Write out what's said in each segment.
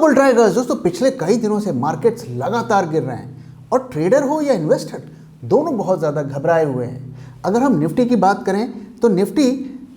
Bull ट्राइगर्स दोस्तों, पिछले कई दिनों से मार्केट्स लगातार गिर रहे हैं और ट्रेडर हो या इन्वेस्टर दोनों बहुत ज़्यादा घबराए हुए हैं। अगर हम निफ्टी की बात करें तो निफ्टी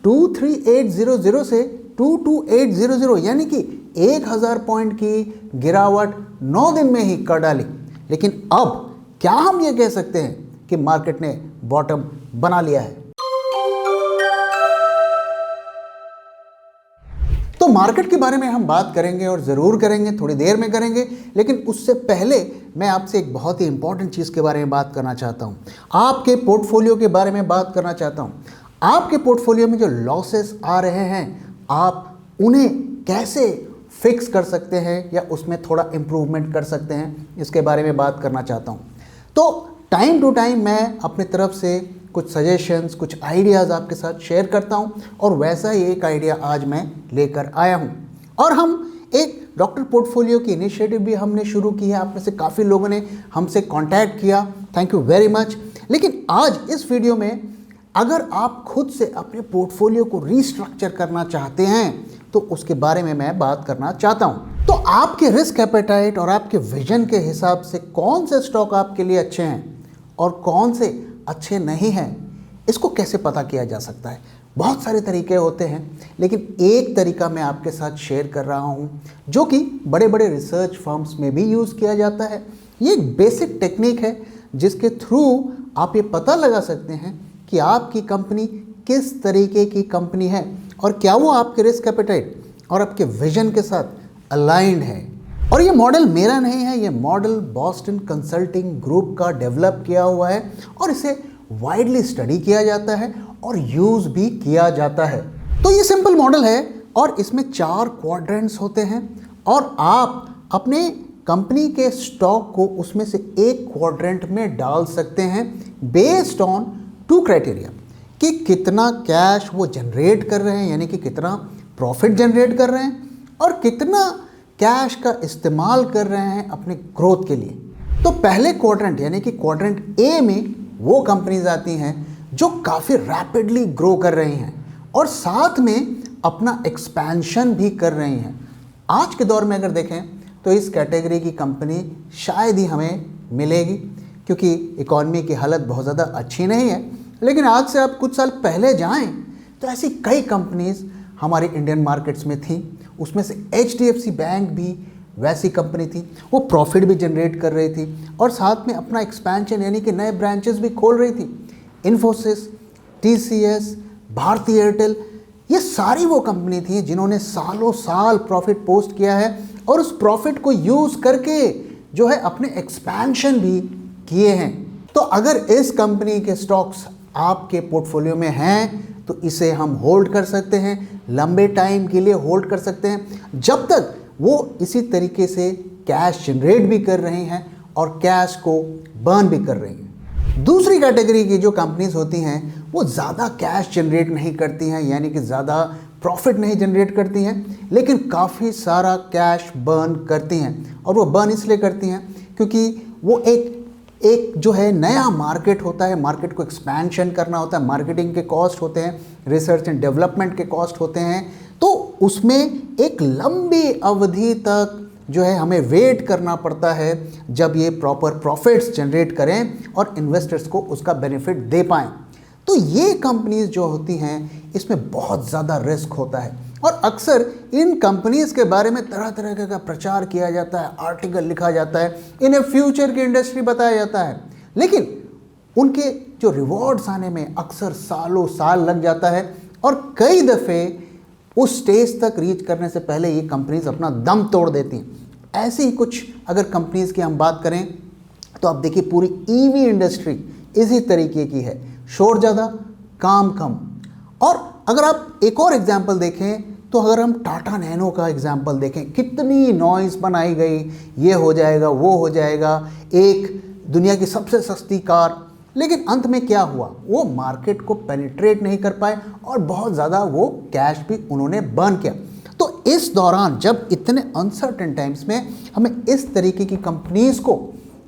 23800 से 22800 यानी कि 1000 पॉइंट की गिरावट 9 दिन में ही कर डाली। लेकिन अब क्या हम ये कह सकते हैं कि मार्केट ने बॉटम बना लिया है? तो मार्केट के बारे में हम बात करेंगे और ज़रूर करेंगे, थोड़ी देर में करेंगे। लेकिन उससे पहले मैं आपसे एक बहुत ही इंपॉर्टेंट चीज़ के बारे में बात करना चाहता हूँ। आपके पोर्टफोलियो के बारे में बात करना चाहता हूँ। आपके पोर्टफोलियो में जो लॉसेस आ रहे हैं, आप उन्हें कैसे फिक्स कर सकते हैं या उसमें थोड़ा इम्प्रूवमेंट कर सकते हैं, इसके बारे में बात करना चाहता हूँ। तो टाइम टू टाइम मैं अपनी तरफ से कुछ सजेशंस, कुछ आइडियाज़ आपके साथ शेयर करता हूं और वैसा ही एक आइडिया आज मैं लेकर आया हूं। और हम एक डॉक्टर पोर्टफोलियो की इनिशिएटिव भी हमने शुरू की है। आप में से काफ़ी लोगों ने हमसे कांटेक्ट किया, थैंक यू वेरी मच। लेकिन आज इस वीडियो में अगर आप खुद से अपने पोर्टफोलियो को रीस्ट्रक्चर करना चाहते हैं तो उसके बारे में मैं बात करना चाहता हूं। तो आपके रिस्क एपेटाइट और आपके विजन के हिसाब से कौन से स्टॉक आपके लिए अच्छे हैं और कौन से अच्छे नहीं हैं, इसको कैसे पता किया जा सकता है? बहुत सारे तरीके होते हैं, लेकिन एक तरीका मैं आपके साथ शेयर कर रहा हूं जो कि बड़े बड़े रिसर्च फर्म्स में भी यूज़ किया जाता है। ये एक बेसिक टेक्निक है जिसके थ्रू आप ये पता लगा सकते हैं कि आपकी कंपनी किस तरीके की कंपनी है और क्या वो आपके रिस्क एपेटाइट और आपके विजन के साथ अलाइंड है। और ये मॉडल मेरा नहीं है, ये मॉडल बॉस्टन कंसल्टिंग ग्रुप का डेवलप किया हुआ है और इसे वाइडली स्टडी किया जाता है और यूज़ भी किया जाता है। तो ये सिंपल मॉडल है और इसमें 4 क्वाड्रेंट्स होते हैं और आप अपने कंपनी के स्टॉक को उसमें से एक क्वाड्रेंट में डाल सकते हैं बेस्ड ऑन 2 क्राइटेरिया कि कितना कैश वो जनरेट कर रहे हैं, यानी कि कितना प्रॉफिट जनरेट कर रहे हैं और कितना कैश का इस्तेमाल कर रहे हैं अपने ग्रोथ के लिए। तो पहले क्वाड्रेंट यानी कि क्वाड्रेंट ए में वो कंपनीज आती हैं जो काफ़ी रैपिडली ग्रो कर रही हैं और साथ में अपना एक्सपेंशन भी कर रही हैं। आज के दौर में अगर देखें तो इस कैटेगरी की कंपनी शायद ही हमें मिलेगी क्योंकि इकॉनमी की हालत बहुत ज़्यादा अच्छी नहीं है। लेकिन आज से आप कुछ साल पहले जाएं तो ऐसी कई कंपनीज हमारे इंडियन मार्केट्स में थी। उसमें से HDFC बैंक भी वैसी कंपनी थी, वो प्रॉफिट भी जनरेट कर रही थी और साथ में अपना एक्सपेंशन यानी कि नए ब्रांचेस भी खोल रही थी। इन्फोसिस, TCS, भारती एयरटेल, ये सारी वो कंपनी थी जिन्होंने सालों साल प्रॉफिट पोस्ट किया है और उस प्रॉफिट को यूज़ करके जो है अपने एक्सपेंशन भी किए हैं। तो अगर इस कंपनी के स्टॉक्स आपके पोर्टफोलियो में हैं तो इसे हम होल्ड कर सकते हैं, लंबे टाइम के लिए होल्ड कर सकते हैं जब तक वो इसी तरीके से कैश जनरेट भी कर रही हैं और कैश को बर्न भी कर रही हैं। दूसरी कैटेगरी की जो कंपनीज होती हैं वो ज़्यादा कैश जनरेट नहीं करती हैं, यानी कि ज़्यादा प्रॉफिट नहीं जनरेट करती हैं, लेकिन काफ़ी सारा कैश बर्न करती हैं। और वो बर्न इसलिए करती हैं क्योंकि वो एक जो है नया मार्केट होता है, मार्केट को एक्सपेंशन करना होता है, मार्केटिंग के कॉस्ट होते हैं, रिसर्च एंड डेवलपमेंट के कॉस्ट होते हैं। तो उसमें एक लंबी अवधि तक जो है हमें वेट करना पड़ता है जब ये प्रॉपर प्रॉफिट्स जनरेट करें और इन्वेस्टर्स को उसका बेनिफिट दे पाएँ। तो ये कंपनीज जो होती हैं इसमें बहुत ज़्यादा रिस्क होता है और अक्सर इन कंपनीज के बारे में तरह तरह का प्रचार किया जाता है, आर्टिकल लिखा जाता है, इन्हें फ्यूचर की इंडस्ट्री बताया जाता है, लेकिन उनके जो रिवॉर्ड्स आने में अक्सर सालों साल लग जाता है और कई दफ़े उस स्टेज तक रीच करने से पहले ये कंपनीज अपना दम तोड़ देती हैं। ऐसी ही कुछ अगर कंपनीज की हम बात करें तो आप देखिए पूरी EV इंडस्ट्री इसी तरीके की है, शोर ज़्यादा काम कम। और अगर आप एक और एग्जाम्पल देखें तो अगर हम टाटा नैनो का एग्जाम्पल देखें, कितनी नॉइज़ बनाई गई, ये हो जाएगा वो हो जाएगा, एक दुनिया की सबसे सस्ती कार, लेकिन अंत में क्या हुआ, वो मार्केट को पेनिट्रेट नहीं कर पाए और बहुत ज़्यादा वो कैश भी उन्होंने बर्न किया। तो इस दौरान जब इतने अनसर्टेन टाइम्स में हमें इस तरीके की कंपनीज़ को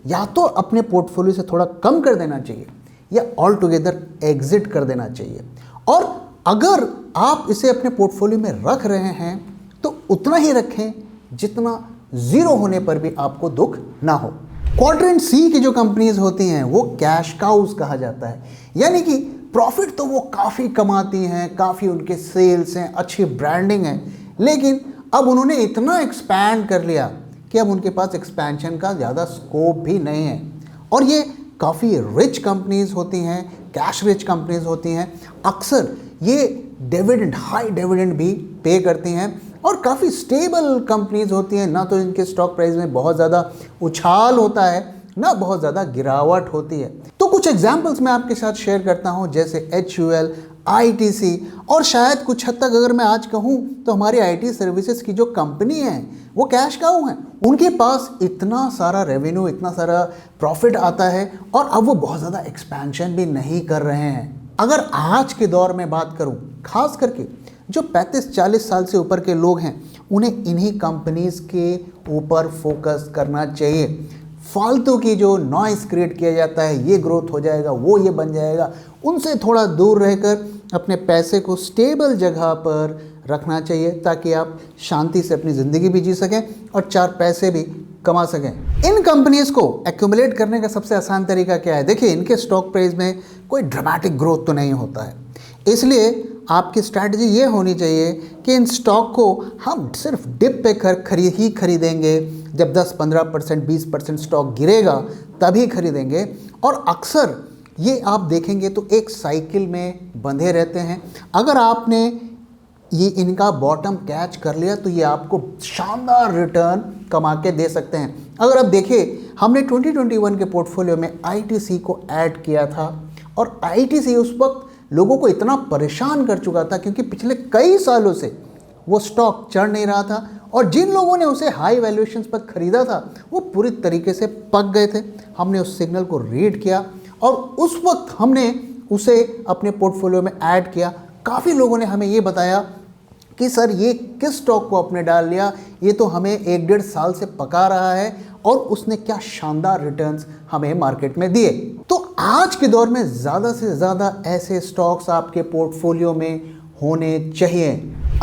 या तो अपने पोर्टफोलियो से थोड़ा कम कर देना चाहिए या ऑल टुगेदर एग्जिट कर देना चाहिए। और अगर आप इसे अपने पोर्टफोलियो में रख रहे हैं तो उतना ही रखें जितना जीरो होने पर भी आपको दुख ना हो। क्वाड्रेंट सी की जो कंपनीज होती हैं वो कैश काउज कहा जाता है, यानी कि प्रॉफिट तो वो काफ़ी कमाती हैं, काफ़ी उनके सेल्स हैं, अच्छी ब्रांडिंग है, लेकिन अब उन्होंने इतना एक्सपैंड कर लिया कि अब उनके पास एक्सपेंशन का ज़्यादा स्कोप भी नहीं है। और ये काफ़ी रिच कंपनीज होती हैं, कैश रिच कंपनीज होती हैं, अक्सर ये डिविडेंड, हाई डिविडेंड भी पे करती हैं और काफ़ी स्टेबल कंपनीज होती हैं। ना तो इनके स्टॉक प्राइस में बहुत ज़्यादा उछाल होता है, ना बहुत ज़्यादा गिरावट होती है। तो कुछ एग्जाम्पल्स मैं आपके साथ शेयर करता हूँ, जैसे HUL, ITC और शायद कुछ हद तक अगर मैं आज कहूँ तो हमारी IT सर्विसेज की जो कंपनी है वो कैश काऊ हैं। उनके पास इतना सारा रेवेन्यू, इतना सारा प्रॉफिट आता है और अब वो बहुत ज़्यादा एक्सपेंशन भी नहीं कर रहे हैं। अगर आज के दौर में बात करूँ, खास करके जो 35-40 साल से ऊपर के लोग हैं, उन्हें इन्हीं कंपनीज के ऊपर फोकस करना चाहिए। फालतू की जो नॉइस क्रिएट किया जाता है, ये ग्रोथ हो जाएगा, वो ये बन जाएगा, उनसे थोड़ा दूर रहकर अपने पैसे को स्टेबल जगह पर रखना चाहिए, ताकि आप शांति से अपनी ज़िंदगी भी जी सकें और 4 पैसे भी कमा सकें। इन कंपनीज़ को एक्यूमुलेट करने का सबसे आसान तरीका क्या है? देखिए, इनके स्टॉक प्राइस में कोई ड्रामेटिक ग्रोथ तो नहीं होता है, इसलिए आपकी स्ट्रैटेजी ये होनी चाहिए कि इन स्टॉक को हम सिर्फ डिप पे खरीदेंगे। जब 10-15%, 20% स्टॉक गिरेगा तभी खरीदेंगे, और अक्सर ये आप देखेंगे तो एक साइकिल में बंधे रहते हैं। अगर आपने ये इनका बॉटम कैच कर लिया तो ये आपको शानदार रिटर्न कमा के दे सकते हैं। अगर आप देखिए, हमने 2021 के पोर्टफोलियो में ITC को ऐड किया था और ITC उस वक्त लोगों को इतना परेशान कर चुका था क्योंकि पिछले कई सालों से वो स्टॉक चढ़ नहीं रहा था, और जिन लोगों ने उसे हाई वैल्यूएशंस पर ख़रीदा था वो पूरी तरीके से पक गए थे। हमने उस सिग्नल को रीड किया और उस वक्त हमने उसे अपने पोर्टफोलियो में ऐड किया। काफ़ी लोगों ने हमें ये बताया कि सर, ये किस स्टॉक को आपने डाल लिया, ये तो हमें 1-1.5 साल से पका रहा है, और उसने क्या शानदार रिटर्न्स हमें मार्केट में दिए। तो आज के दौर में ज़्यादा से ज़्यादा ऐसे स्टॉक्स आपके पोर्टफोलियो में होने चाहिए।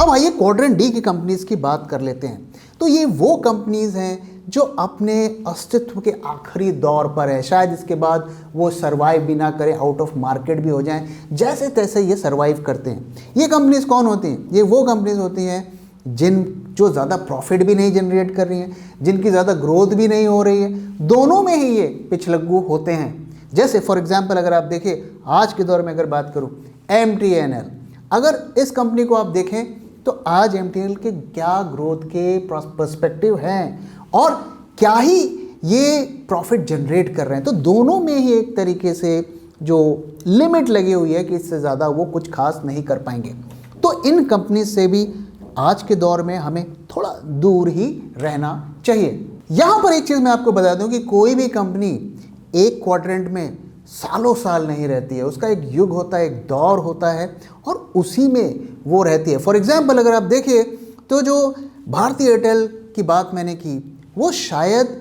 अब आइए क्वाड्रेंट डी की कंपनीज़ की बात कर लेते हैं। तो ये वो कंपनीज़ हैं जो अपने अस्तित्व के आखिरी दौर पर है, शायद इसके बाद वो सरवाइव भी ना करें, आउट ऑफ मार्केट भी हो जाएं, जैसे तैसे ये सरवाइव करते हैं। ये कंपनीज़ कौन होती हैं? ये वो कंपनीज़ होती हैं जो ज़्यादा प्रॉफिट भी नहीं जनरेट कर रही हैं, जिनकी ज़्यादा ग्रोथ भी नहीं हो रही है, दोनों में ही ये पिछलग्गू होते हैं। जैसे फॉर एग्जांपल अगर आप देखें, आज के दौर में अगर बात करूं, MTNL, अगर इस कंपनी को आप देखें तो आज MTNL के क्या ग्रोथ के पर्सपेक्टिव हैं और क्या ही ये प्रॉफिट जनरेट कर रहे हैं। तो दोनों में ही एक तरीके से जो लिमिट लगी हुई है कि इससे ज़्यादा वो कुछ खास नहीं कर पाएंगे। तो इन कंपनी से भी आज के दौर में हमें थोड़ा दूर ही रहना चाहिए। यहाँ पर एक चीज़ मैं आपको बता दूं कि कोई भी कंपनी एक क्वाड्रेंट में सालों साल नहीं रहती है, उसका एक युग होता है, एक दौर होता है, और उसी में वो रहती है। फॉर एग्जांपल अगर आप देखिए तो जो भारतीय एयरटेल की बात मैंने की, वो शायद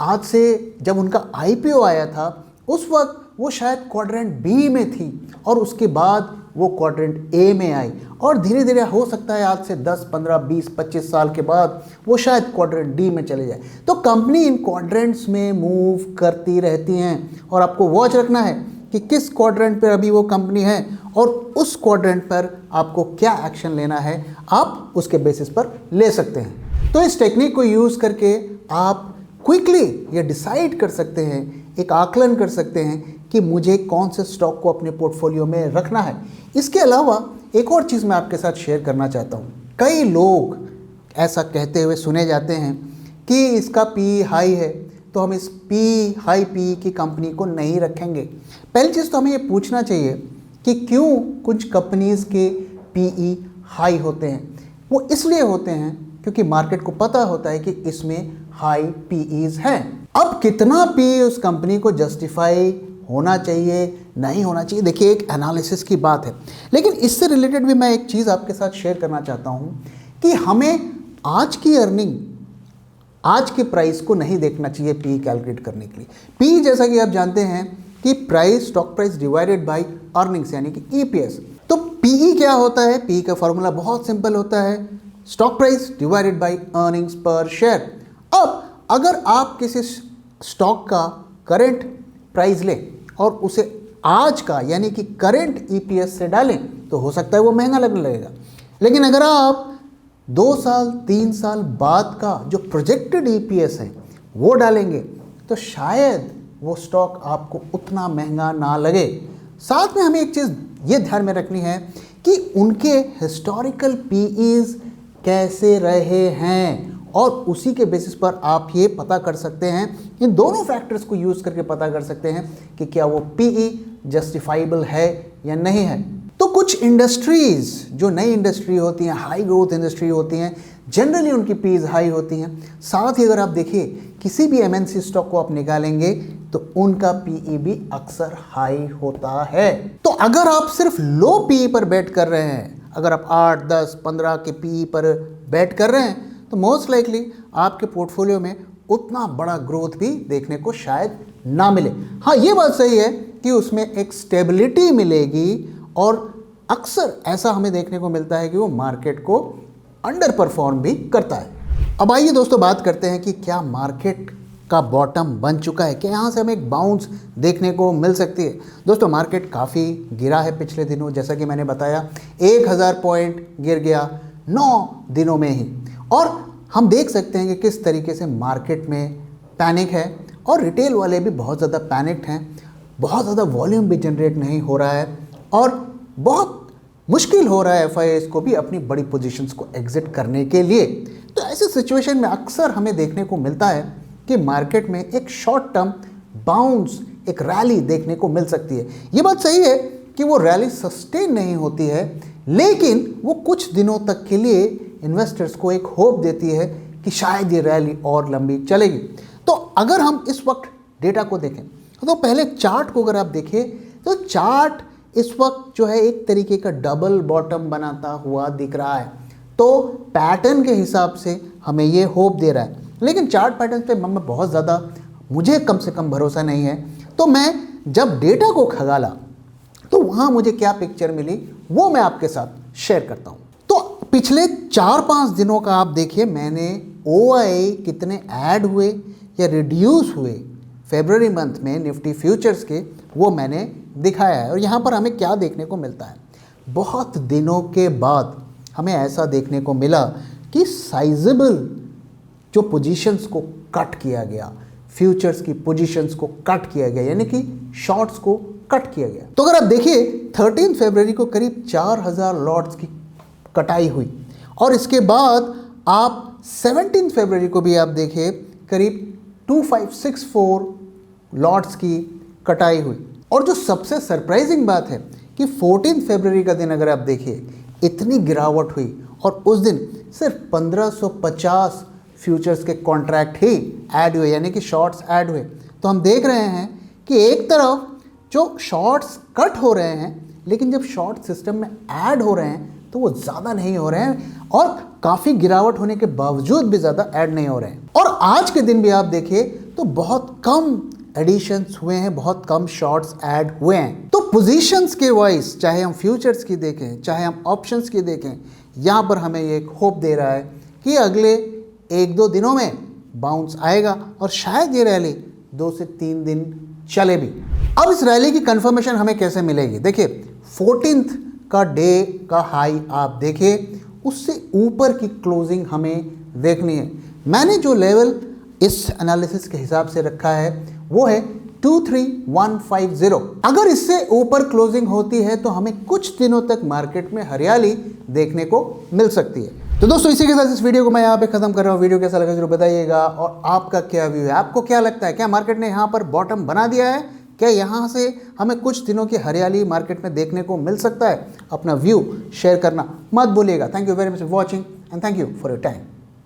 आज से जब उनका IPO आया था उस वक्त वो शायद क्वाड्रेंट बी में थी, और उसके बाद वो क्वाड्रेंट ए में आई, और धीरे धीरे हो सकता है आज से 10, 15, 20, 25 साल के बाद वो शायद क्वाड्रेंट डी में चले जाए। तो कंपनी इन क्वाड्रेंट्स में मूव करती रहती हैं, और आपको वॉच रखना है कि किस क्वाड्रेंट पर अभी वो कंपनी है और उस क्वाड्रेंट पर आपको क्या एक्शन लेना है, आप उसके बेसिस पर ले सकते हैं। तो इस टेक्निक को यूज़ करके आप क्विकली ये डिसाइड कर सकते हैं, एक आकलन कर सकते हैं कि मुझे कौन से स्टॉक को अपने पोर्टफोलियो में रखना है। इसके अलावा एक और चीज़ मैं आपके साथ शेयर करना चाहता हूँ। कई लोग ऐसा कहते हुए सुने जाते हैं कि इसका PE हाई है तो हम इस हाई PE की कंपनी को नहीं रखेंगे। पहली चीज़ तो हमें ये पूछना चाहिए कि क्यों कुछ कंपनीज़ के PE हाई होते हैं। वो इसलिए होते हैं क्योंकि मार्केट को पता होता है कि इसमें हाई PEs हैं। अब कितना PE उस कंपनी को जस्टिफाई होना चाहिए, नहीं होना चाहिए, देखिए एक एनालिसिस की बात है। लेकिन इससे रिलेटेड भी मैं एक चीज़ आपके साथ शेयर करना चाहता हूँ कि हमें आज की अर्निंग, आज के प्राइस को नहीं देखना चाहिए PE कैलकुलेट करने के लिए। PE जैसा कि आप जानते हैं कि price, stock price divided by earnings, यानी कि EPS। तो PE क्या होता है? PE का फॉर्मूला बहुत सिंपल होता है, stock price divided by earnings पर शेयर। अगर आप किसी स्टॉक का करंट प्राइस लें और उसे आज का यानी कि करंट ईपीएस से डालें तो हो सकता है वो महंगा लगने लगेगा। लेकिन अगर आप 2 साल 3 साल बाद का जो प्रोजेक्टेड ईपीएस है वो डालेंगे तो शायद वो स्टॉक आपको उतना महंगा ना लगे। साथ में हमें एक चीज़ ये ध्यान में रखनी है कि उनके हिस्टोरिकल पीईज कैसे रहे हैं और उसी के बेसिस पर आप ये पता कर सकते हैं, इन दोनों फैक्टर्स को यूज़ करके पता कर सकते हैं कि क्या वो पीई जस्टिफाइबल है या नहीं है। तो कुछ इंडस्ट्रीज़ जो नई इंडस्ट्री होती हैं, हाई ग्रोथ इंडस्ट्री होती हैं, जनरली उनकी पीज हाई होती हैं। साथ ही अगर आप देखिए किसी भी एमएनसी स्टॉक को आप निकालेंगे तो उनका पीई भी अक्सर हाई होता है। तो अगर आप सिर्फ लो पीई पर बेट कर रहे हैं, अगर आप 8, 10, 15 के पीई पर बेट कर रहे हैं तो मोस्ट लाइकली आपके पोर्टफोलियो में उतना बड़ा ग्रोथ भी देखने को शायद ना मिले। हाँ, ये बात सही है कि उसमें एक स्टेबिलिटी मिलेगी और अक्सर ऐसा हमें देखने को मिलता है कि वो मार्केट को अंडर परफॉर्म भी करता है। अब आइए दोस्तों बात करते हैं कि क्या मार्केट का बॉटम बन चुका है, क्या यहाँ से हमें एक बाउंस देखने को मिल सकती है। दोस्तों मार्केट काफ़ी गिरा है पिछले दिनों, जैसा कि मैंने बताया 1000 पॉइंट गिर गया 9 दिनों में ही। और हम देख सकते हैं कि किस तरीके से मार्केट में पैनिक है और रिटेल वाले भी बहुत ज़्यादा पैनिक्ड हैं, बहुत ज़्यादा वॉल्यूम भी जनरेट नहीं हो रहा है और बहुत मुश्किल हो रहा है एफआईआईज़ को भी अपनी बड़ी पोजीशंस को एग्जिट करने के लिए। तो ऐसे सिचुएशन में अक्सर हमें देखने को मिलता है कि मार्केट में एक शॉर्ट टर्म बाउंस, एक रैली देखने को मिल सकती है। ये बात सही है कि वो रैली सस्टेन नहीं होती है, लेकिन वो कुछ दिनों तक के लिए इन्वेस्टर्स को एक होप देती है कि शायद ये रैली और लंबी चलेगी। तो अगर हम इस वक्त डेटा को देखें तो पहले चार्ट को अगर आप देखें तो चार्ट इस वक्त जो है एक तरीके का डबल बॉटम बनाता हुआ दिख रहा है। तो पैटर्न के हिसाब से हमें ये होप दे रहा है, लेकिन चार्ट पैटर्न पे मैं बहुत ज़्यादा, मुझे कम से कम भरोसा नहीं है। तो मैं जब डेटा को खंगाला तो वहाँ मुझे क्या पिक्चर मिली वो मैं आपके साथ शेयर करता हूँ। तो पिछले 4-5 दिनों का आप देखिए मैंने ओआई कितने ऐड हुए या रिड्यूस हुए फरवरी मंथ में निफ्टी फ्यूचर्स के, वो मैंने दिखाया है। और यहाँ पर हमें क्या देखने को मिलता है, बहुत दिनों के बाद हमें ऐसा देखने को मिला कि साइजेबल जो पोजीशंस को कट किया गया, फ्यूचर्स की पोजीशंस को कट किया गया, यानी कि शॉर्ट्स को कट किया गया। तो अगर आप देखिए 13 फरवरी को करीब 4000 लॉट्स की कटाई हुई और इसके बाद आप 17 फरवरी को भी आप देखिए करीब 2564 लॉट्स की कटाई हुई। और जो सबसे सरप्राइजिंग बात है कि 14 फरवरी का दिन अगर आप देखिए इतनी गिरावट हुई और उस दिन सिर्फ 1550 फ्यूचर्स के कॉन्ट्रैक्ट ही ऐड हुए, यानी कि शॉर्ट्स ऐड हुए। तो हम देख रहे हैं कि एक तरफ जो शॉर्ट्स कट हो रहे हैं, लेकिन जब शॉर्ट सिस्टम में ऐड हो रहे हैं तो वो ज़्यादा नहीं हो रहे हैं और काफ़ी गिरावट होने के बावजूद भी ज़्यादा ऐड नहीं हो रहे हैं। और आज के दिन भी आप देखिए तो बहुत कम एडिशंस हुए हैं, बहुत कम शॉर्ट्स ऐड हुए हैं। तो पोजीशंस के वाइज चाहे हम फ्यूचर्स की देखें चाहे हम ऑप्शंस की देखें, यहाँ पर हमें ये एक होप दे रहा है कि अगले 1-2 दिनों में बाउंस आएगा और शायद ये रैली 2 से 3 दिन चले भी। अब इस रैली की कंफर्मेशन हमें कैसे मिलेगी, देखिए 14th का डे का हाई आप देखिए, उससे ऊपर की क्लोजिंग हमें देखनी है। मैंने जो लेवल इस एनालिसिस के हिसाब से रखा है वो है 23150। अगर इससे ऊपर क्लोजिंग होती है तो हमें कुछ दिनों तक मार्केट में हरियाली देखने को मिल सकती है। तो दोस्तों इसी के साथ इस वीडियो को मैं यहाँ पे खत्म कर रहा हूँ। वीडियो कैसा लगा जरूर बताइएगा और आपका क्या व्यू है, आपको क्या लगता है, क्या मार्केट ने यहाँ पर बॉटम बना दिया है, क्या यहाँ से हमें कुछ दिनों की हरियाली मार्केट में देखने को मिल सकता है? अपना व्यू शेयर करना मत भूलिएगा। Thank you very much for watching and thank you for your time.